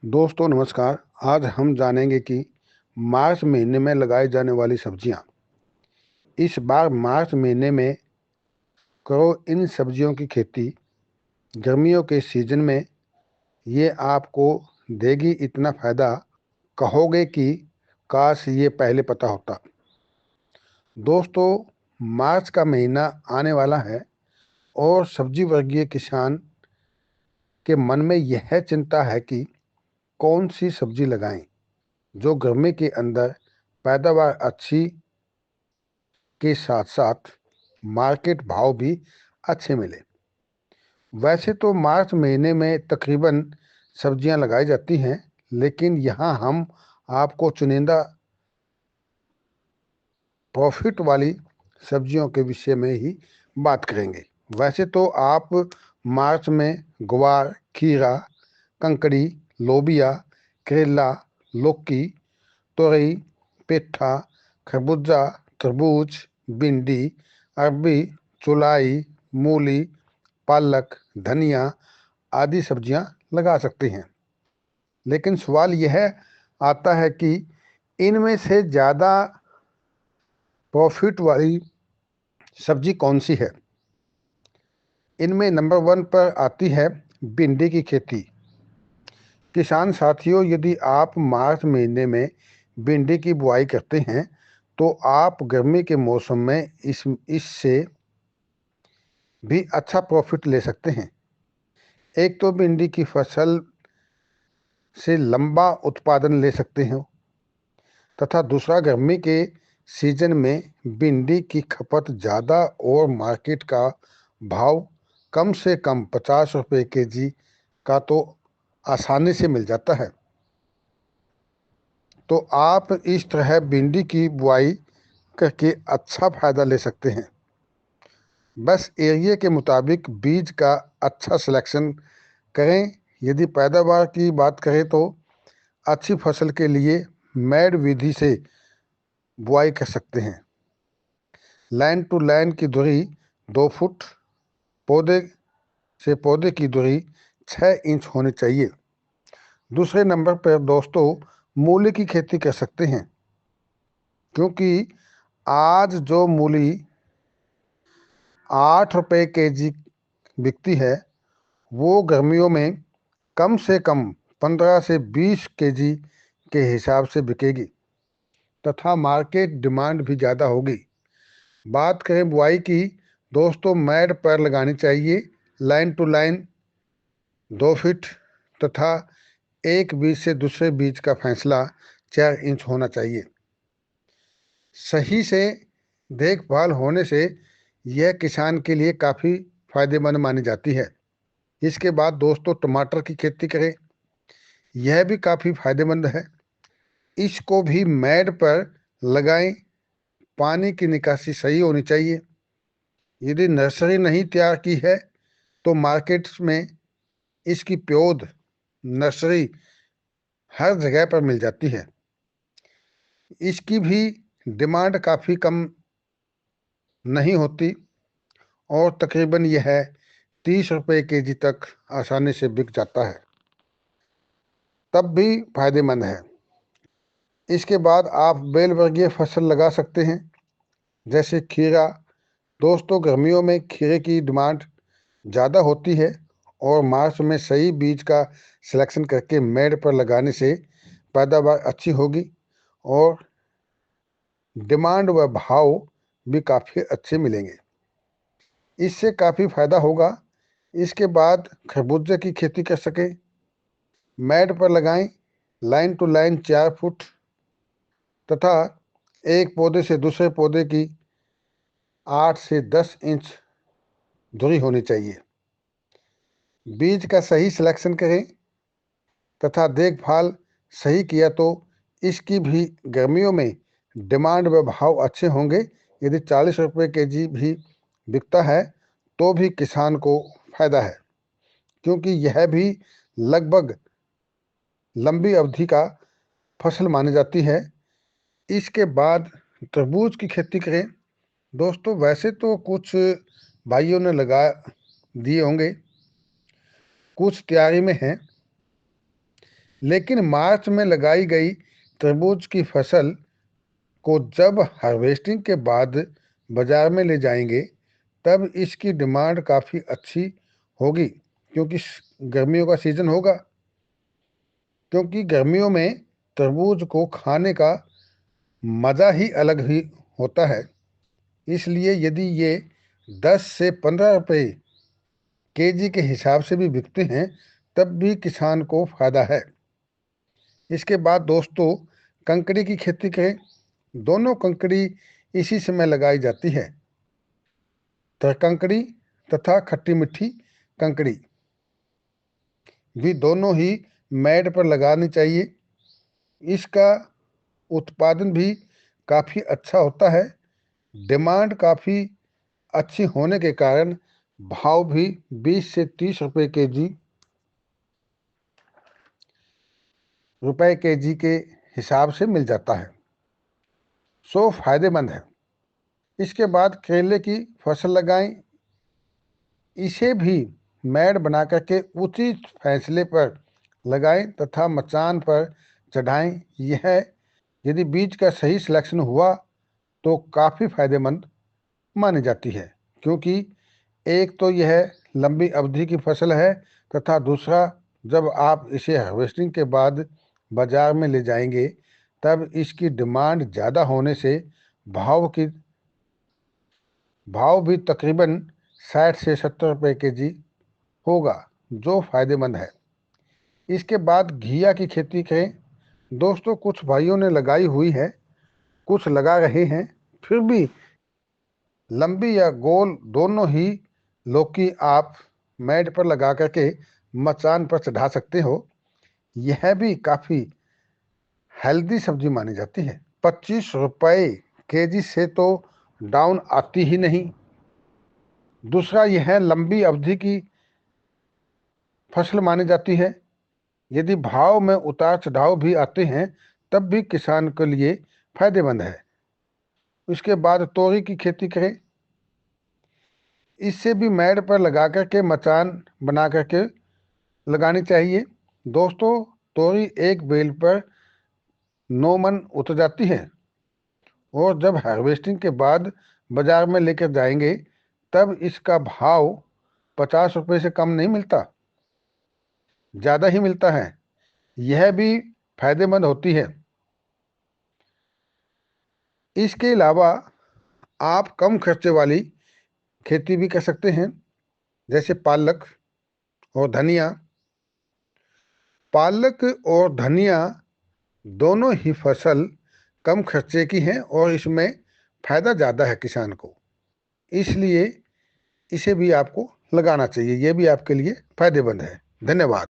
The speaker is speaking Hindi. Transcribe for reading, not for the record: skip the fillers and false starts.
दोस्तों नमस्कार। आज हम जानेंगे कि मार्च महीने में लगाई जाने वाली सब्जियां। इस बार मार्च महीने में करो इन सब्जियों की खेती। गर्मियों के सीजन में ये आपको देगी इतना फायदा, कहोगे कि काश ये पहले पता होता। दोस्तों, मार्च का महीना आने वाला है और सब्जी वर्गीय किसान के मन में यह चिंता है कि कौन सी सब्जी लगाएं जो गर्मी के अंदर पैदावार अच्छी के साथ साथ मार्केट भाव भी अच्छे मिले। वैसे तो मार्च महीने में तकरीबन सब्जियां लगाई जाती हैं, लेकिन यहाँ हम आपको चुनिंदा प्रॉफिट वाली सब्जियों के विषय में ही बात करेंगे। वैसे तो आप मार्च में ग्वार, खीरा, कंकड़ी, लोबिया, करेला, लौकी, तोरई, पेठा, खरबूजा, तरबूज, भिंडी, अरबी, चौलाई, मूली, पालक, धनिया आदि सब्जियां लगा सकते हैं। लेकिन सवाल यह आता है कि इनमें से ज़्यादा प्रॉफिट वाली सब्जी कौन सी है। इनमें नंबर 1 पर आती है भिंडी की खेती। किसान साथियों, यदि आप मार्च महीने में भिंडी की बुआई करते हैं तो आप गर्मी के मौसम में इससे भी अच्छा प्रॉफिट ले सकते हैं। एक तो भिंडी की फसल से लंबा उत्पादन ले सकते हैं, तथा दूसरा गर्मी के सीजन में भिंडी की खपत ज़्यादा और मार्केट का भाव कम से कम 50 रुपये केजी का तो आसानी से मिल जाता है। तो आप इस तरह भिंडी की बुआई करके अच्छा फायदा ले सकते हैं। बस एरिया के मुताबिक बीज का अच्छा सिलेक्शन करें। यदि पैदावार की बात करें तो अच्छी फसल के लिए मैड विधि से बुआई कर सकते हैं। लाइन टू लाइन की दूरी 2 फुट, पौधे से पौधे की दूरी 6 इंच होनी चाहिए। दूसरे नंबर पर दोस्तों मूली की खेती कर सकते हैं, क्योंकि आज जो मूली 8 रुपये केजी बिकती है, वो गर्मियों में कम से कम 15 से 20 केजी के हिसाब से बिकेगी तथा मार्केट डिमांड भी ज़्यादा होगी। बात करें बुआई की, दोस्तों मैड पर लगानी चाहिए। लाइन टू लाइन 2 फीट तथा एक बीज से दूसरे बीज का फासला 4 इंच होना चाहिए। सही से देखभाल होने से यह किसान के लिए काफ़ी फायदेमंद मानी जाती है। इसके बाद दोस्तों टमाटर की खेती करें, यह भी काफ़ी फायदेमंद है। इसको भी मैड पर लगाएं। पानी की निकासी सही होनी चाहिए। यदि नर्सरी नहीं तैयार की है तो मार्केट में इसकी पौध नर्सरी हर जगह पर मिल जाती है। इसकी भी डिमांड काफ़ी कम नहीं होती और तकरीबन यह 30 रुपये केजी तक आसानी से बिक जाता है, तब भी फायदेमंद है। इसके बाद आप बेल वर्गीय फसल लगा सकते हैं, जैसे खीरा। दोस्तों गर्मियों में खीरे की डिमांड ज़्यादा होती है और मार्च में सही बीज का सिलेक्शन करके मेड़ पर लगाने से पैदावार अच्छी होगी और डिमांड व भाव भी काफ़ी अच्छे मिलेंगे। इससे काफ़ी फायदा होगा। इसके बाद खरबूजे की खेती कर सकें। मैट पर लगाएं। लाइन टू लाइन 4 फुट तथा एक पौधे से दूसरे पौधे की 8 से 10 इंच दूरी होनी चाहिए। बीज का सही सिलेक्शन करें तथा देखभाल सही किया तो इसकी भी गर्मियों में डिमांड व भाव अच्छे होंगे। यदि 40 रुपये केजी भी बिकता है तो भी किसान को फायदा है, क्योंकि यह भी लगभग लंबी अवधि का फसल मानी जाती है। इसके बाद तरबूज की खेती करें। दोस्तों वैसे तो कुछ भाइयों ने लगा दिए होंगे, कुछ तैयारी में हैं, लेकिन मार्च में लगाई गई तरबूज की फसल को जब हार्वेस्टिंग के बाद बाजार में ले जाएंगे तब इसकी डिमांड काफ़ी अच्छी होगी, क्योंकि गर्मियों का सीज़न होगा। क्योंकि गर्मियों में तरबूज को खाने का मज़ा ही अलग ही होता है। इसलिए यदि ये 10 से 15 रुपए केजी के हिसाब से भी बिकते हैं तब भी किसान को फायदा है। इसके बाद दोस्तों कंकड़ी की खेती करें। दोनों कंकड़ी इसी समय लगाई जाती है। तरकंकड़ी तथा खट्टी मीठी कंकड़ी भी दोनों ही मैड पर लगानी चाहिए। इसका उत्पादन भी काफ़ी अच्छा होता है। डिमांड काफ़ी अच्छी होने के कारण भाव भी 20 से 30 रुपए केजी के हिसाब से मिल जाता है, सो फायदेमंद है। इसके बाद करेले की फसल लगाएं। इसे भी मैड बना करके उचित फैसले पर लगाएं तथा मचान पर चढ़ाएं। यह यदि बीज का सही सिलेक्शन हुआ तो काफ़ी फायदेमंद मानी जाती है, क्योंकि एक तो यह लंबी अवधि की फसल है तथा दूसरा जब आप इसे हार्वेस्टिंग के बाद बाजार में ले जाएंगे तब इसकी डिमांड ज़्यादा होने से भाव भी तकरीबन 60 से 70 रुपए केजी होगा, जो फायदेमंद है। इसके बाद घिया की खेती करें। दोस्तों कुछ भाइयों ने लगाई हुई है, कुछ लगा रहे हैं। फिर भी लंबी या गोल दोनों ही लौकी आप मैड पर लगा करके मचान पर चढ़ा सकते हो। यह भी काफ़ी हेल्दी सब्जी मानी जाती है। 25 रुपए केजी से तो डाउन आती ही नहीं। दूसरा यह लंबी अवधि की फसल मानी जाती है। यदि भाव में उतार चढ़ाव भी आते हैं तब भी किसान के लिए फायदेमंद है। उसके बाद तोरी की खेती करें। इससे भी मैड पर लगा करके मचान बना करके लगानी चाहिए। दोस्तों तोरी एक बेल पर 9 मन उतर जाती है और जब हार्वेस्टिंग के बाद बाजार में लेकर जाएंगे तब इसका भाव 50 रुपये से कम नहीं मिलता, ज़्यादा ही मिलता है। यह भी फायदेमंद होती है। इसके अलावा आप कम खर्चे वाली खेती भी कर सकते हैं, जैसे पालक और धनिया। पालक और धनिया दोनों ही फसल कम खर्चे की हैं और इसमें फ़ायदा ज़्यादा है किसान को, इसलिए इसे भी आपको लगाना चाहिए। ये भी आपके लिए फ़ायदेमंद है। धन्यवाद।